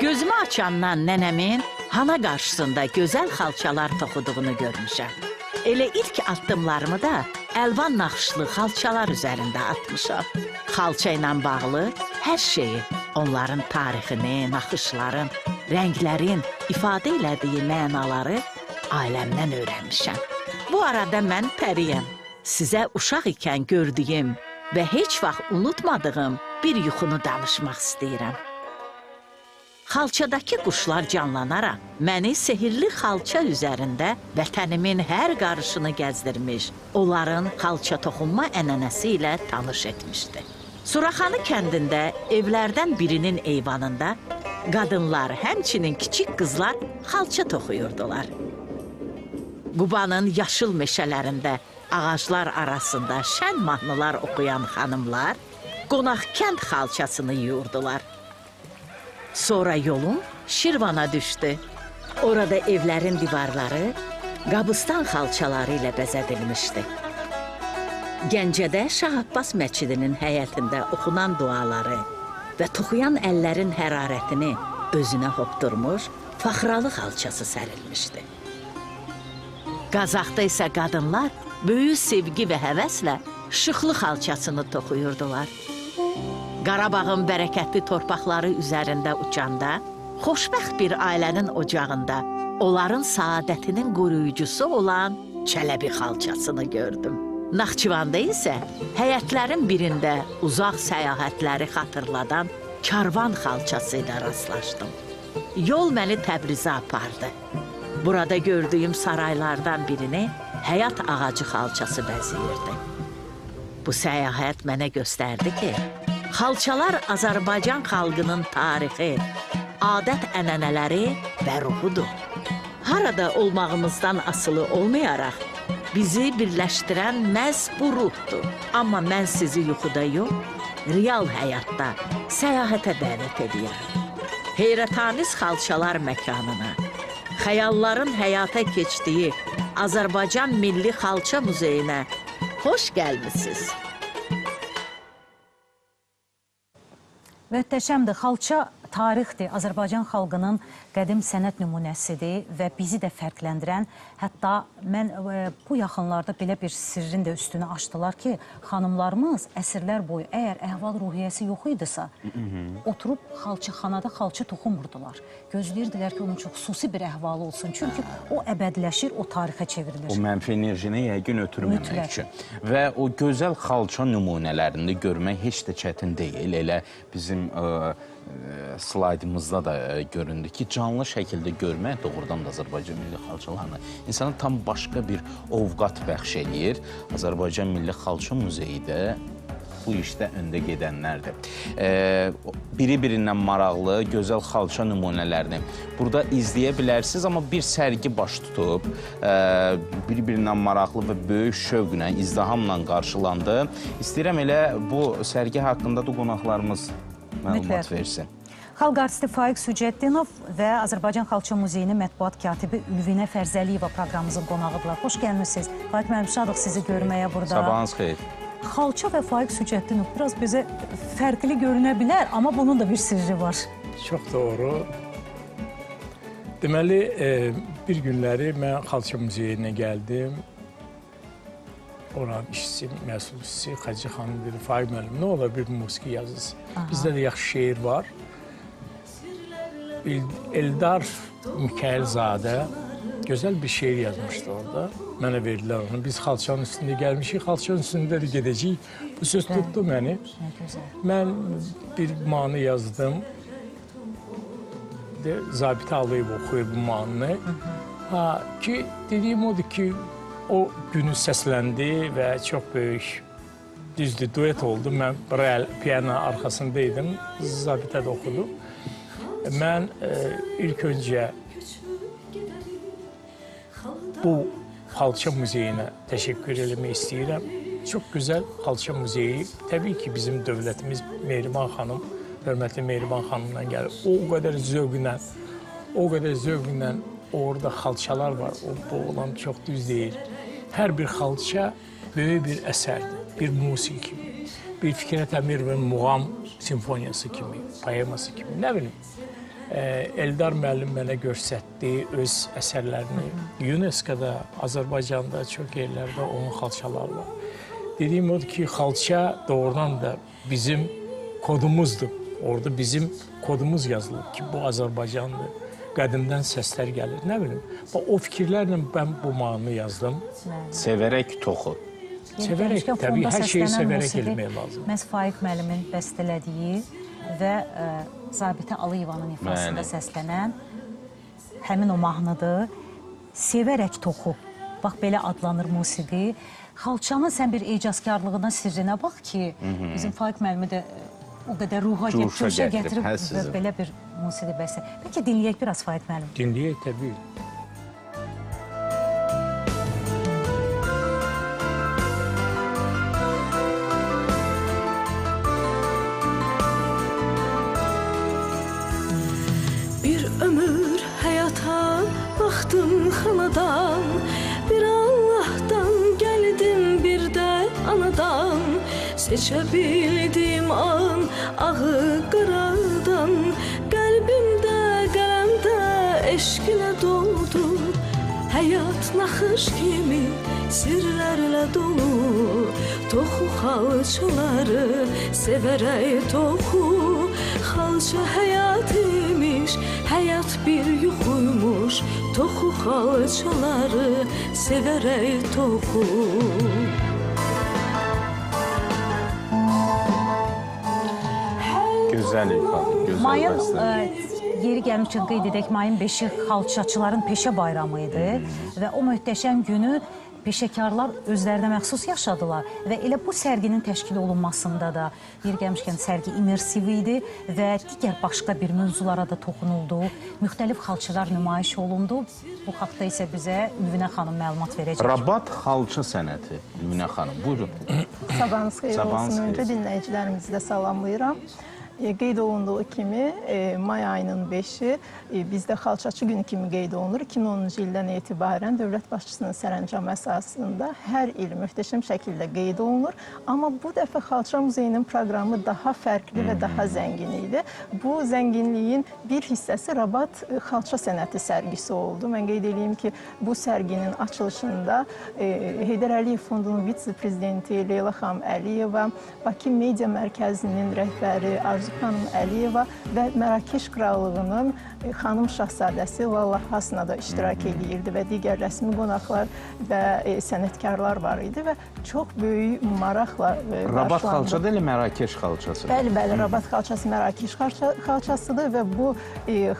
Gözümü açandan nənəmin hala qarşısında gözəl xalçalar toxuduğunu görmüşəm. Elə ilk addımlarımı da əlvan naxışlı xalçalar üzərində atmışam. Xalça ilə bağlı hər şeyi, onların tarixini, naxışların, rənglərin ifadə elədiyi mənaları aləmdən öyrənmişəm. Bu arada mən pəriyəm. Sizə uşaq ikən gördüyüm və heç vaxt unutmadığım bir yuxunu danışmaq istəyirəm. Xalçadakı quşlar canlanaraq məni sehirli xalça üzərində vətənimin hər qarışını gəzdirmiş, onların xalça toxunma ənənəsi ilə tanış etmişdi. Suraxanı kəndində evlərdən birinin eyvanında qadınlar, həmçinin kiçik qızlar xalça toxuyurdular. Qubanın yaşıl meşələrində ağaclar arasında şən mahnılar oxuyan xanımlar qonaq kənd xalçasını yuyurdular. Sonra yolum Şirvana düşdü. Orada evlərin divarları Qabıstan xalçaları ilə bəzədilmişdi. Gəncədə Şah Abbas məscidinin həyətində oxunan duaları və toxuyan əllərin hərarətini özünə hopdurmuş Faxralı xalçası sərilmişdi. Qazaxda isə qadınlar böyük sevgi və həvəslə Şıxlı xalçasını toxuyurdular. Qarabağın bərəkətli torpaqları üzərində uçanda, xoşbəxt bir ailənin ocağında onların saadətinin qoruyucusu olan Çələbi xalçasını gördüm. Naxçıvanda isə həyətlərin birində uzaq səyahətləri xatırladan karvan xalçası ilə rastlaşdım. Yol məni Təbrizə apardı. Burada gördüyüm saraylardan birini həyat ağacı xalçası bəzəyirdi. Bu səyahət mənə göstərdi ki, xalçalar Azərbaycan xalqının tarixi, adət-ənənələri və ruhudur. Harada olmağımızdan asılı olmayaraq, bizi birləşdirən məhz bu ruhdur. Amma mən sizi yuxuda yox, real həyatda səyahətə dəvət edirəm. Heyrətamiz xalçalar məkanına, xəyalların həyata keçdiyi Azərbaycan Milli Xalça Muzeyinə xoş gəlmisiniz. Möhtəşəmdir. Xalça tarixdir. Azərbaycan xalqının qədim sənət nümunəsidir və bizi də fərqləndirən, hətta mən bu yaxınlarda belə bir sirrin də üstünü açdılar ki, xanımlarımız əsrlər boyu əgər əhval-ruhiyyəsi yox idisə, oturub xalçaxanada xalça toxumurdular. Gözləyirdilər ki, onun çox xüsusi bir əhvalı olsun. Çünki o əbədiləşir, o tarixə çevrilir. O mənfi enerjini yəqin ötürməmək üçün. Və o gözəl xalça nümunələrini görmək heç də çətin deyil. Elə bizim slaydımızda da göründü ki, canlı şəkildə görmək doğrudan da Azərbaycan milli xalçalarını insana tam başqa bir ovqat bəxş eləyir. Azərbaycan Milli Xalça Muzeyi də bu işdə öndə gedənlərdir. Biri-birindən maraqlı, gözəl xalça nümunələrini burada izləyə bilərsiniz, amma bir sərgi baş tutub, biri-birindən maraqlı və böyük şövqlə, izdihamla qarşılandı. İstəyirəm elə bu sərgi haqqında da qonaqlarımız məlumat versin. Xalq artisti Faiq Sücəddinov və Azərbaycan Xalça Muzeyinin mətbuat katibi Ülvinə Fərzəliyeva proqramımızın qonağıdırlar. Xoş gəlmişsiniz. Faiq müəllim, şadıq sizi görməyə burada. Sabahınız xeyir. Xalça və Faiq Sücəddinov biraz bizə fərqli görünə bilər, amma bunun da bir sirri var. Çox doğru. Deməli, bir günləri mən Xalça Muzeyinə gəldim. Oranın işçisi, məsulçisi Xacı xanım dedi, Faiq müəllim, nə olar bir musiqi yazısı? Bizdə də yaxşı şeir var. Eldar Mikailzadə gözəl bir şeir yazmışdı orada. Mənə verdilər onu. Biz xalçanın üstündə gəlmişik, xalçanın üstündə də gedəcəyik. Bu söz tutdu məni. Mən bir mahnı yazdım. Zabit Ağlayev oxuyur bu mahnını. Ki, dediyim odur ki, o günü səsləndi və çox böyük, düzdür, duet oldu. Mən piyano arxasındaydım, Zabitə də oxudum. Mən ilk öncə bu Xalça Muzeyinə təşəkkür eləmək istəyirəm. Çox gözəl Xalça Muzeyi, təbii ki, bizim dövlətimiz Mehriban xanım, hörmətli Mehriban xanımdan gəlir. O qədər zövqlə orada xalçalar var, bu olan çox düz deyil. Hər bir xalça böyük bir əsərdir, bir musiqi kimi, bir Fikrət Əmirovun muğam simfoniyası kimi, poeması kimi, nə bilim. Eldar müəllim mənə göstərdi öz əsərlərini. UNESCO-da, Azərbaycanda çox yerlərdə onun xalçaları var. Dediyim odur ki, xalça doğrudan da bizim kodumuzdur. Orada bizim kodumuz yazılıb ki, bu Azərbaycandır. Qədimdən səslər gəlir. Nə bilim, o fikirlərlə mən bu mahnını yazdım. Sevərək toxu. Sevərək, təbii, hər şeyi sevərək eləmək lazım. Məhz Faiq müəllimin bəstələdiyi və Zabitə Aliyevanın ifasında səslənən həmin o mahnıdır. Sevərək toxu. Bax, belə adlanır musiqi. Xalçanın sən bir ecazkarlığına, sirrinə bax ki, bizim Faiq müəllimi də o qədər ruha gətirib və belə bir musiqi bəstə. Peki dinləyək biraz Faiq müəllim. Dinləyək, təbii. Bir ömür həyata baxdım xanadan, bir Allahdan gəldim, bir də anadan. Seçə bildim an ağı qaradan, qəlbimdə, qələmdə eşq ilə doldu. Həyat naxış kimi sirlərlə dolu, toxu xalçaları sevərək toxu. Xalça həyat imiş, həyat bir yuxuymuş, toxu xalçaları sevərək toxu. Gözəl ifadə, gözəl Mayın, bəstə. yeri gəlmişkən qeyd edək, mayın 5-i xalçaçıların peşə bayramı idi və o möhtəşəm günü peşəkarlar özlərinə məxsus yaşadılar və elə bu sərginin təşkil olunmasında da yeri gəlmişkən sərgi immersiv idi və digər başqa bir mövzulara da toxunuldu. Müxtəlif xalçalar nümayiş olundu. Bu haqda isə bizə Ülvinə xanım məlumat verəcək. Rabat xalça sənəti, Ülvinə xanım, buyurun. Sabahınız xeyir olsun. Öncə dinləyicilərimizi də salamlayıram. Qeyd olunduğu kimi may ayının 5-i bizdə xalçaçı günü kimi qeyd olunur. 2010-cu ildən etibarən dövlət başçısının sərəncamı əsasında hər il möhtəşəm şəkildə qeyd olunur. Amma bu dəfə Xalça Muzeyinin proqramı daha fərqli və daha zəngin idi. Bu zənginliyin bir hissəsi Rabat xalça sənəti sərgisi oldu. Mən qeyd edeyim ki, bu sərginin açılışında Heydər Əliyev Fondunun vitse-prezidenti Leyla xanım Əliyeva, Bakı Media Mərkəzinin rəhbəri Arzu xanım Əliyeva və Mərakeş Krallığının xanım şahzadəsi Lalla Hasna da iştirak edirdi və digər rəsmi qonaqlar və sənətkarlar var idi və çox böyük maraqla qarşılandı. Rabat xalça deyil, Mərakeş xalçası. Bəli, Rabat xalçası Mərakeş xalçasıdır və bu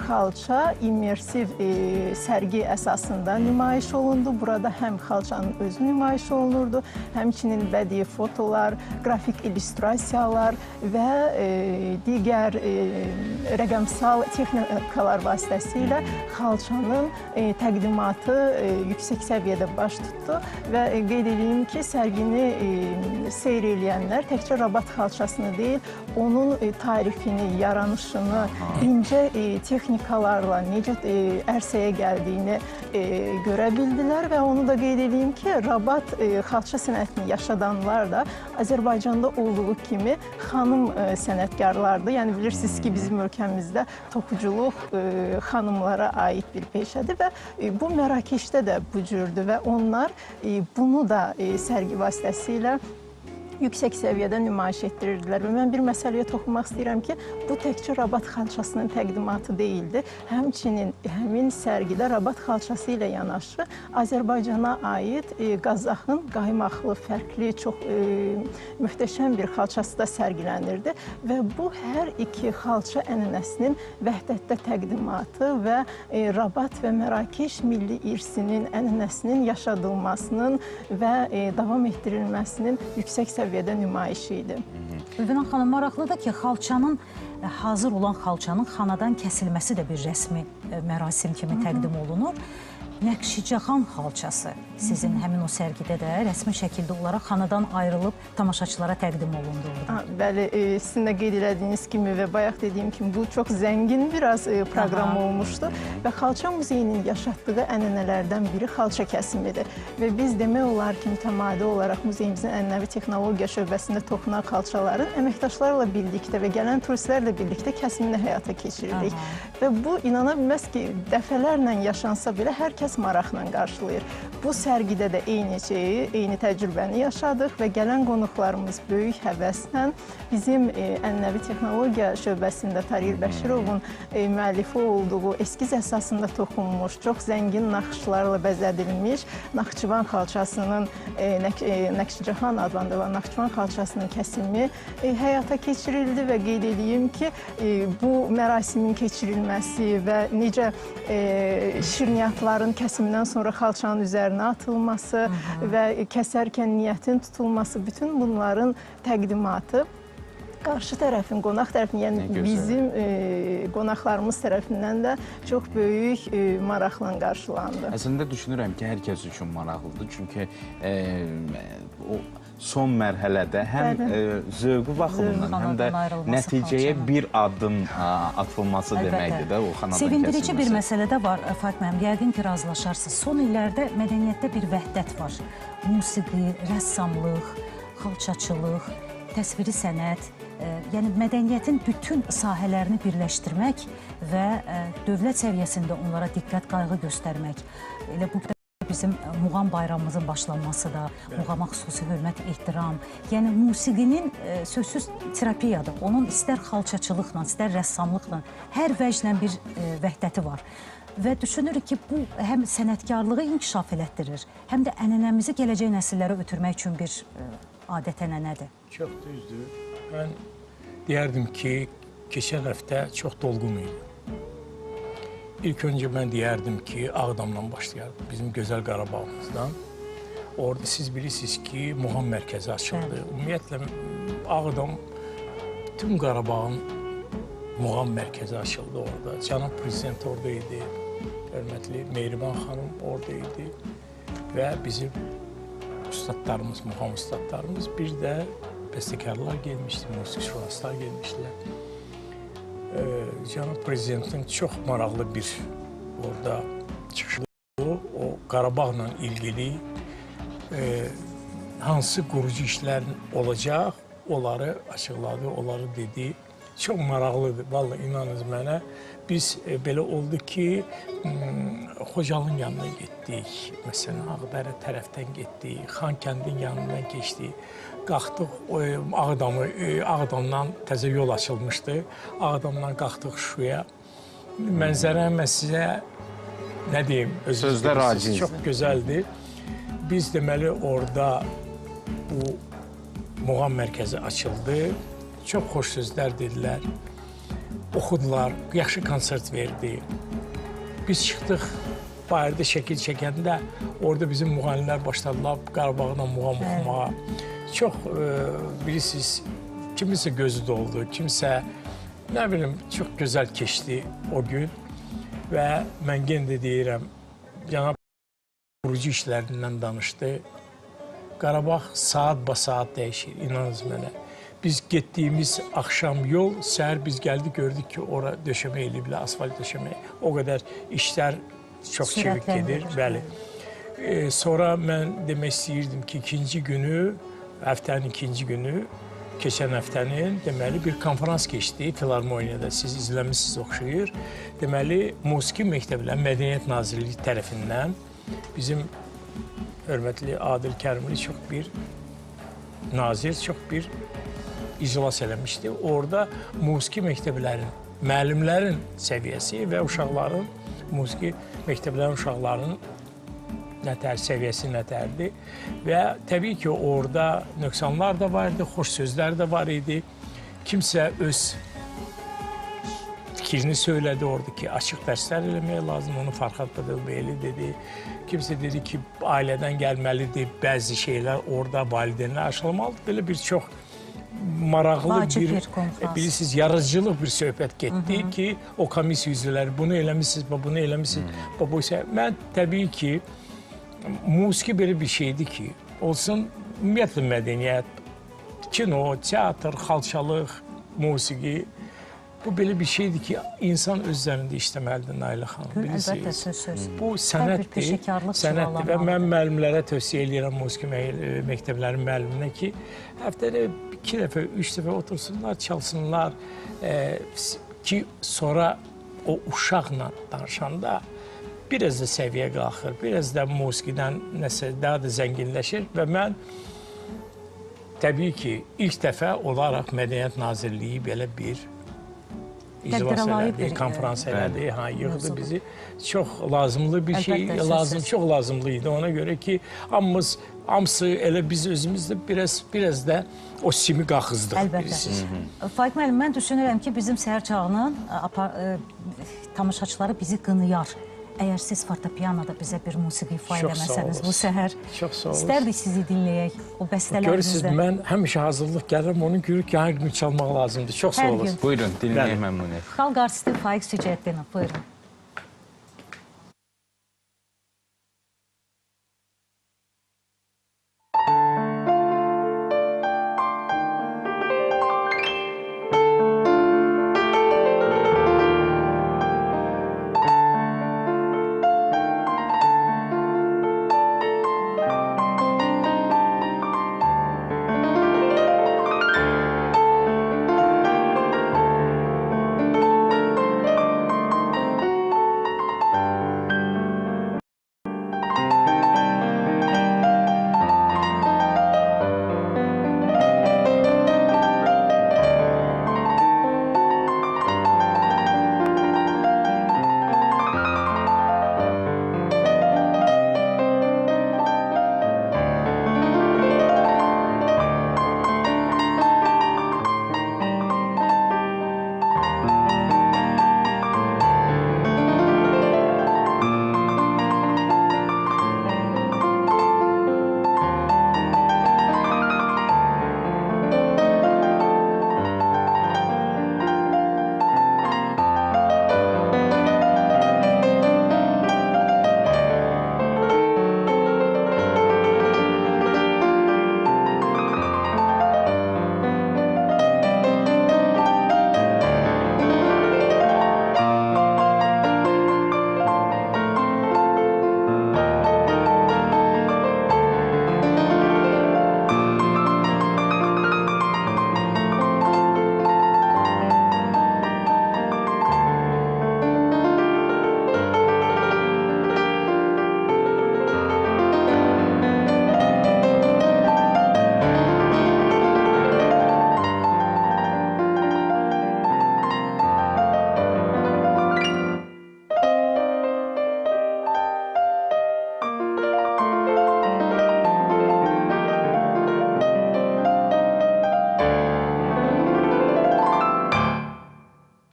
xalça immersiv sərgi əsasında nümayiş olundu. Burada həm xalçanın özü nümayiş olunurdu, həmçinin bədii fotolar, qrafik illüstrasiyalar və digər rəqəmsal texnikalar vasitəsilə xalçanın təqdimatı yüksək səviyyədə baş tutdu və qeyd edeyim ki, sərgini seyr eləyənlər təkcə Rabat xalçasını deyil, onun tarixini, yaranışını, incə texnikalarla necə ərsəyə gəldiyini görə bildilər və onu da qeyd edeyim ki, Rabat xalça sənətini yaşadanlar da Azərbaycanda olduğu kimi xanım sənətkarlardır. Yəni bilirsiniz ki, bizim ölkəmizdə toxuculuq xanımlara aid bir peşədir və bu Mərakeşdə də bu cürdür və onlar bunu da sərgi vasitəsilə yüksək səviyyədə nümayiş etdirirdilər və mən bir məsələyə toxunmaq istəyirəm ki, bu təkcə Rabat xalçasının təqdimatı deyildi. Həmçinin həmin sərgidə Rabat xalçası ilə yanaşı Azərbaycana aid Qazaxın qaymaqlı, fərqli, çox möhtəşəm bir xalçası da sərgilənirdi və bu hər iki xalça ənənəsinin vəhdətdə təqdimatı və Rabat və Mərakeş milli irsinin, ənənəsinin yaşadılmasının və davam etdirilməsinin yüksək səviyyədə nümayişi idi. Ülvinə xanım, maraqlıdır ki, xalçanın, hazır olan xalçanın xanadan kəsilməsi də bir rəsmi mərasim kimi təqdim olunur Nəqşicahan xalçası sizin həmin o sərgidə də rəsmi şəkildə olaraq xanadan ayrılıb tamaşaçılara təqdim olundu orada. Bəli, sizin də qeyd elədiyiniz kimi və bayaq dediyim kimi bu çox zəngin biraz proqram olmuşdu və Xalça Muzeyinin yaşatdığı ənənələrdən biri xalça kəsimidir və biz demək olar ki, mütəmadi olaraq muzeyimizin ənənəvi texnologiya şöbəsində toxunan xalçaların əməkdaşlarla birlikdə və gələn turistlərlə birlikdə kəsimini həyata keçiririk. Və bu, inana bilməz ki, dəfələrlə yaşansa belə hər kəs maraqla qarşılayır. Bu sərgidə də eyni şeyi, eyni təcrübəni yaşadıq və gələn qonuqlarımız böyük həvəslə bizim ənənəvi texnologiya şöbəsində Tarir Bəşirovun müəllifi olduğu eskiz əsasında toxunmuş, çox zəngin naxışlarla bəzədilmiş Naxçıvan xalçasının, Nəqşicahan adlandırılan Naxçıvan xalçasının kəsimi həyata keçirildi və qeyd edeyim ki, bu mərasimin keçirilməsi və necə şirniyyatların kəsimindən sonra xalçanın üzərinə atılması və kəsərkən niyyətin tutulması, bütün bunların təqdimatı qarşı tərəfin, qonaq tərəfin, yəni bizim qonaqlarımız tərəfindən də çox böyük maraqla qarşılandı. Əslində düşünürəm ki, hər kəs üçün maraqlıdır. Çünki o son mərhələdə həm zövqü baxımından, həm də nəticəyə bir addım atılması deməkdir də o xanadan kəsilməsi. Sevindirici bir məsələ də var, Faik müəllim, yəqin ki, razılaşarsınız. Son illərdə mədəniyyətdə bir vəhdət var. Musiqi, rəssamlıq, xalçaçılıq, təsviri sənət, yəni mədəniyyətin bütün sahələrini birləşdirmək və dövlət səviyyəsində onlara diqqət, qayğı göstərmək. Elə bu bizim muğam bayramımızın başlanması da, muğama xüsusi hörmət, ehtiram. Yəni musiqinin sözsüz terapiyadır. Onun istər xalçaçılıqla, istər rəssamlıqla, hər vəclə bir vəhdəti var. Və düşünürük ki, bu həm sənətkarlığı inkişaf elətdirir, həm də ənənəmizi gələcək nəsillərə ötürmək üçün bir adət-ənənədir. Çox düzdür. Mən deyərdim ki, keçən həftə çox dolğun idi. İlk öncə mən deyərdim ki, Ağdamdan başlayardım, bizim gözəl Qarabağımızdan. Orada siz bilirsiniz ki, muğam mərkəzi açıldı. Ümumiyyətlə, Ağdam, tüm Qarabağın muğam mərkəzi açıldı orada. Cənab Prezident orada idi, hörmətli Mehriban xanım orada idi və bizim ustadlarımız, muğam ustadlarımız, bir də bəstəkarlar gelmişdi, musiqişünaslar gelmişdilər. Cənab Prezidentin çox maraqlı bir orada çıxışı o Qarabağla ilgili hansı qurucu işlərin olacaq, onları açıqladı, onları dedi. Çox maraqlıdır, vallahi inanınız mənə. Biz belə oldu ki, Xocalın yanına getdik, məsələn, Ağdərə tərəfdən getdik, Xankəndin yanından keçdik. Qalxdıq Ağdamdan təzə yol açılmışdı. Ağdamdan qalxdıq Şuşaya. Mənzərə mən sizə nə deyim, sözlər acizdir. Çox gözəldir. Biz deməli orada bu muğam mərkəzi açıldı. Çox xoş sözlər dedilər. Oxudular, yaxşı konsert verdi. Biz çıxdıq, bayırda şəkil çəkəndə orada bizim müğənnilər başladılar Qarabağdan muğam oxumağa. Çox, bilirsiniz, kimisə gözü doldu, kimsə, nə bilim, çox gözəl keçdi o gün və mən yenə də deyirəm, Cənab qurucu işlərindən danışdı. Qarabağ saat dəyişir, inanınız mənə. Biz getdiyimiz axşam yol, səhər biz gəldik, gördük ki, ora döşəmə eləyiblər, asfalt döşəmə. O qədər işlər çox çevik gedir, bəli. Sonra mən demək istəyirdim ki, həftənin ikinci günü, keçən həftənin, deməli, bir konferans keçdi Filarmoniyada, siz izləmişsiniz, oxşayır. Deməli, Musiqi Məktəbləri Mədəniyyət Nazirliyi tərəfindən bizim hörmətli Adil Kərimli çox bir nazir, çox bir iclas eləmişdi. Orada musiqi məktəblərinin, müəllimlərin səviyyəsi və uşaqların, musiqi məktəblərinin uşaqlarının səviyyəsi nətərdir. Və təbii ki, orada nöqsanlar da var idi, xoş sözlər də var idi. Kimsə öz fikrini söylədi orada ki, açıq dərslər eləmək lazım, onu Farxad Bədəlbəyli dedi. Kimsə dedi ki, ailədən gəlməlidir, bəzi şeylər orada valideynlər aşılmalıdır. Belə bir çox maraqlı Vacib bir bir konfrans. bilirsiniz, yaradıcılıq bir söhbət getdi ki, o komissiya üzvləri bunu eləmisiniz, bunu eləmisiniz. Bu isə mən təbii ki, musiqi belə bir şeydir ki, olsun ümumiyyətlə mədəniyyət, kino, teatr, xalçalıq, musiqi, bu belə bir şeydir ki, insan öz üzərində işləməlidir Nailə xanım. Əlbəttə, söz. Bu Hər bir sənətdir, peşəkarlıq sənətdir və çuvalanmalıdır. mən müəllimlərə tövsiyə edirəm musiqi məktəblərinin müəlliminə ki, həftədə 2 dəfə, 3 dəfə otursunlar, çalsınlar ki, sonra o uşaqla danışanda biraz da səviyyə qalxır, biraz da musiqidən nəsə daha da zənginləşir və mən təbii ki, ilk dəfə olaraq Mədəniyyət Nazirliyi belə bir iclas elədi, konferans elədi, yığdı bizi. Çox lazımlı bir şey, çox lazımlı idi. Ona görə ki, hamısı elə biz özümüz də biraz da o simi qaxızdıq. Əlbəttə. Faiq müəllim, mən düşünürəm ki, bizim səhər çağının tamaşaçıları bizi qınıyar. Əgər siz fortepianoda bizə bir musiqi ifa eləməsəniz bu səhər, istərdik sizi dinləyək o bəstələrinizdə. Görürsünüz, mən həmişə hazırlıq gəlirəm, onun görür ki, hər gün çalmaq lazımdır. Çox sağ olun. Buyurun, dinləyək məmnuniyyət. Xalq artisti Faiq Sücəddinov, buyurun.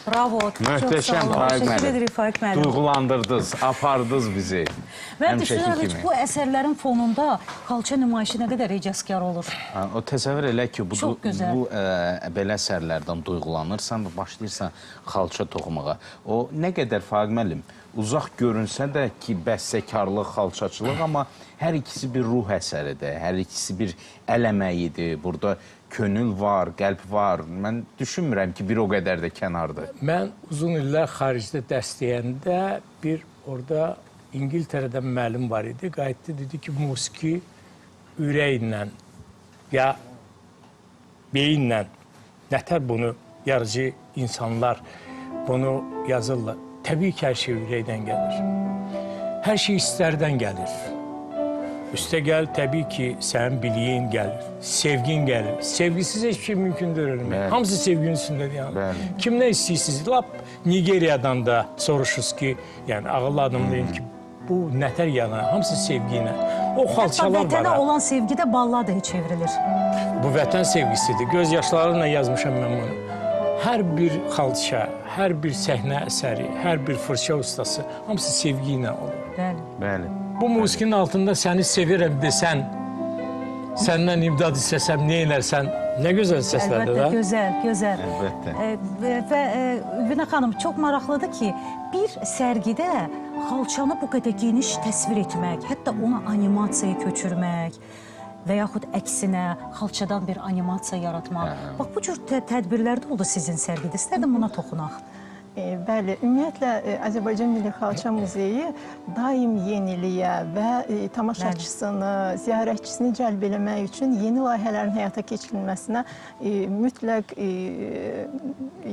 Bravo. Möhtəşəm Faiq Təşəkkür edirik Faiq müəllim. Duyğulandırdınız, apardınız bizi. Mən düşünürəm ki, bu əsərlərin fonunda xalça nümayişi nə qədər ecazkar olur. O təsəvvür elə ki, bu belə əsərlərdən duyğulanırsan və başlayırsan xalça toxumağa. O nə qədər Faiq müəllim uzaq görünsə də ki, bəstəkarlıq, xalçaçılıq, amma hər ikisi bir ruh əsəridir, hər ikisi bir əl əməyidir. Burada könül var, qəlb var. Mən düşünmürəm ki, bir o qədər də kənardır. Mən uzun illər xaricdə dərs deyəndə bir orada İngiltərədən müəllim var idi. Qayıtdı, dedi ki, musiqi ürəklə ya beyinlə nətər bunu yaradıcı insanlar bunu yazırlar. Təbii ki, hər şey ürəkdən gəlir. Hər şey istərdən gəlir. Üstə gəl, təbii ki, sənin biliyin gəlir, sevgin gəlir. Sevgisiz heç şey mümkün deyil. Hamısı sevginin üstündədir yəni. Kim nə istəyirsiniz? Lap Nigeriyadan da soruşuruz ki, yəni ağıllı adam deyim ki, bu nətər yana, hamısı sevgi ilə. O xalçalar var. Vətənə olan sevgi də balladıya çevrilir. Bu vətən sevgisidir. Göz yaşlarıyla yazmışam mən bunu. Hər bir xalça, hər bir səhnə əsəri, hər bir fırça ustası, hamısı sevgi ilə olur. Bəli. Bəli. Bu musiqinin altında səni sevirəm desən, səndən imdad istəsəm, nə elərsən, Nə gözəl səslərdir Əlbəttə, də. gözəl, gözəl. Əlbəttə. Və Ülvinə xanım, çox maraqlıdır ki, bir sərgidə xalçanı bu qədər geniş təsvir etmək, hətta onu animasiyaya köçürmək və yaxud əksinə xalçadan bir animasiya yaratmaq. Bax, bu cür tədbirlər də oldu sizin sərgidə. İstərdim buna toxunaq. Bəli, ümumiyyətlə Azərbaycan Milli Xalça Muzeyi daim yeniliyə və tamaşaçısını, ziyarətçisini cəlb eləmək üçün yeni layihələrin həyata keçirilməsinə mütləq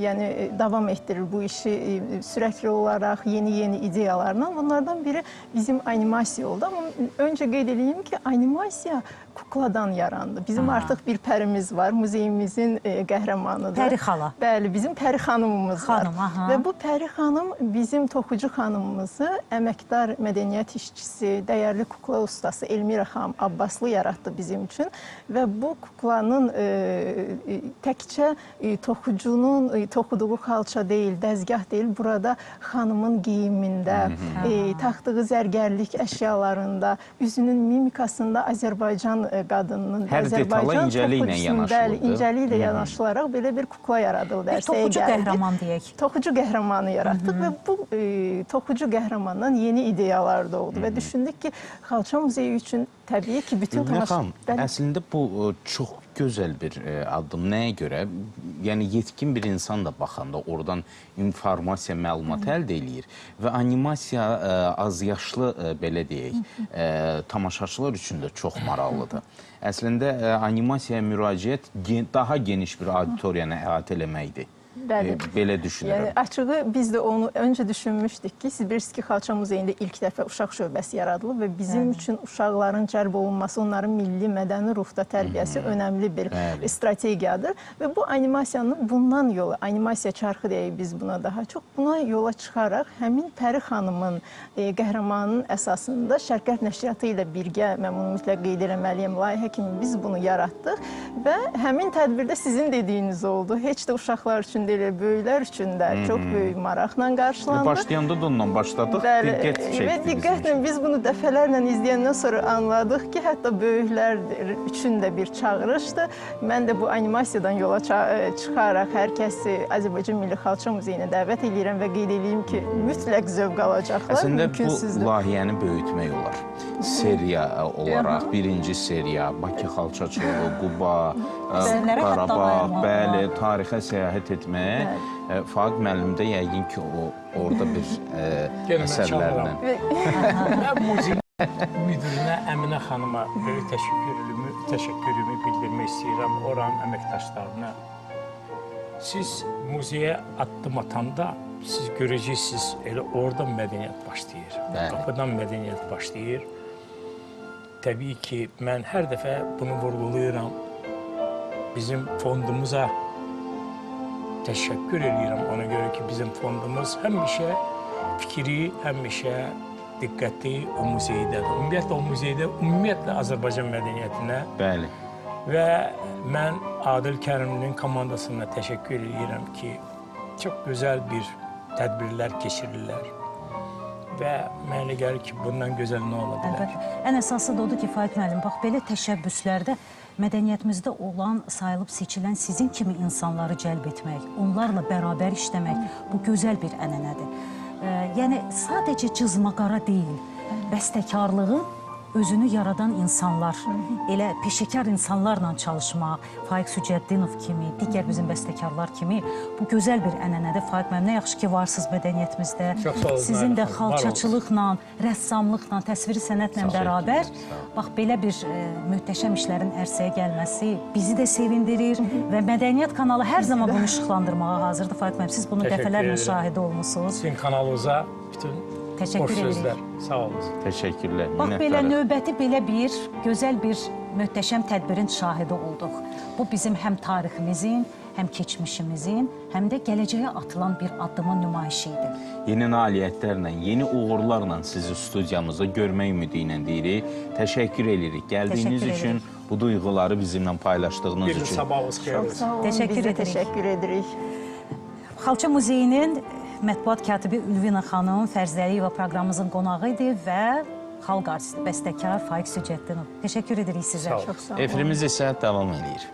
yəni davam etdirir bu işi sürəkli olaraq yeni ideyalarla. Bunlardan biri bizim animasiya oldu. Amma öncə qeyd edeyim ki, animasiya kukladan yarandı. Bizim artıq bir pərimiz var, muzeyimizin qəhrəmanıdır. Pəri xala. Bəli, bizim Pəri xanımımız var. Xanım, aha. Və bu Pəri xanım bizim toxucu xanımımızı əməkdar mədəniyyət işçisi, dəyərli kukla ustası Elmira xanım Abbaslı yaratdı bizim üçün. Və bu kuklanın təkcə toxucunun toxuduğu xalça deyil, dəzgah deyil, burada xanımın geyimində, taxdığı zərgərlik əşyalarında, üzünün mimikasında Azərbaycan qadınının, Hər detala incəliklə yanaşılırdı. İncəliklə yanaşılaraq belə bir kukla yaradıldı. Bir toxucu qəhrəman deyək. Toxucu qəhrəmanı yaratdıq və bu toxucu qəhrəmandan yeni ideyalar doğdu və düşündük ki, Xalça Muzeyi üçün təbii ki, bütün tamaşaçılar... Əslində bu çox gözəl bir addım. Nəyə görə? Yəni, yetkin bir insan da baxanda oradan informasiya, məlumat əldə eləyir və animasiya azyaşlı, belə deyək, tamaşaçılar üçün də çox maraqlıdır. Əslində, animasiyaya müraciət daha geniş bir auditoriyanı əhatə eləməkdir. Belə düşünürəm. Yəni, açığı biz də onu öncə düşünmüşdük ki, Sibirski Xalça Muzeyində ilk dəfə uşaq şöbəsi yaradılıb və bizim üçün uşaqların cəlb olunması, onların milli, mədəni ruhda tərbiyəsi önəmli bir strategiyadır. Və bu animasiyanın bundan yola, animasiya çarxı deyək biz buna daha çox, buna yola çıxaraq həmin Pəri xanımın qəhrəmanının əsasında Şərqət Nəşriyyatı ilə birgə, mən bunu mütləq qeyd eləməliyəm, layihə kimi biz bunu yaratdıq və həmin tədbirdə sizin dediyiniz oldu. Heç də uşaqlar üçün deyil, böyüklər üçün də çox böyük maraqla qarşılandı. Başlayanda da ondan başladıq, diqqət çəkdi. Və diqqətlə biz bunu dəfələrlə izləyəndən sonra anladıq ki, hətta böyüklər üçün də bir çağırışdır. Mən də bu animasiyadan yola çıxaraq hər kəsi Azərbaycan Milli Xalça Muzeyinə dəvət edirəm və qeyd edeyim ki, mütləq zövq alacaqlar. Əslində bu layihəni böyütmək olar. Seriya olaraq, birinci seriya, Bakı xalçaçılığı, Quba, Qarabağ, bəli, tarixə səyahət etmək. Faiq müəllimdə yəqin ki, orada bir əsərlərdən. Muzey müdürünə Əminə xanıma böyük təşəkkürümü bildirmək istəyirəm, oranın əməkdaşlarına. Siz muzeyə addım atanda, siz görəcəksiniz, elə oradan mədəniyyət başlayır. Qapıdan mədəniyyət başlayır. Təbii ki, mən hər dəfə bunu vurğulayıram. Bizim fondumuza təşəkkür edirəm ona görə ki, bizim fondumuz həmişə fikri, həmişə diqqəti o muzeydədir. Ümumiyyətlə, o muzeydə, ümumiyyətlə Azərbaycan mədəniyyətinə və mən Adil Kərimlinin komandasına təşəkkür edirəm ki, çox gözəl bir tədbirlər keçirirlər və mənə gəlir ki, bundan gözəl nə ola bilər? Ən əsası da odur ki, Faiq müəllim, bax, belə təşəbbüslərdə mədəniyyətimizdə olan, sayılıb seçilən sizin kimi insanları cəlb etmək, onlarla bərabər işləmək, bu gözəl bir ənənədir. Yəni, sadəcə cızmaqara deyil, bəstəkarlığı özünü yaradan insanlar, elə peşəkar insanlarla çalışmaq, Faiq Sücəddinov kimi, digər bizim bəstəkarlar kimi, bu gözəl bir ənənədir. Faiq müəllim, nə yaxşı ki, varsınız mədəniyyətimizdə. Sizin də xalçaçılıqla, rəssamlıqla, təsviri sənətlə bərabər, bax, belə bir möhtəşəm işlərin ərsəyə gəlməsi bizi də sevindirir və Mədəniyyət kanalı hər zaman bunu işıqlandırmağa hazırdır. Faiq müəllim, siz bunu dəfələrlə şahidi olmuşsunuz. Sizin kanalınıza bütün boş sözlər. Sağ olun. Təşəkkürlər. Bax, belə növbəti belə bir gözəl bir möhtəşəm tədbirin şahidi olduq. Bu bizim həm tariximizin, həm keçmişimizin, həm də gələcəyə atılan bir addımın nümayişi idi. Yeni nailiyyətlərlə, yeni uğurlarla sizi studiyamızda görmək ümidi ilə deyirik. Təşəkkür edirik. Gəldiyiniz üçün, bu duyğuları bizimlə paylaşdığınız üçün. Bir sabahınız xeyir olsun. Çox sağ olun, biz də təşəkkür edirik. Xalça Muzeyinin mətbuat katibi Ülvinə xanım Fərzəliyeva proqramımızın qonağı idi və xalq artisti, bəstəkar Faiq Sücəddinov. Təşəkkür edirik sizə. Efirimiz isə davam edir.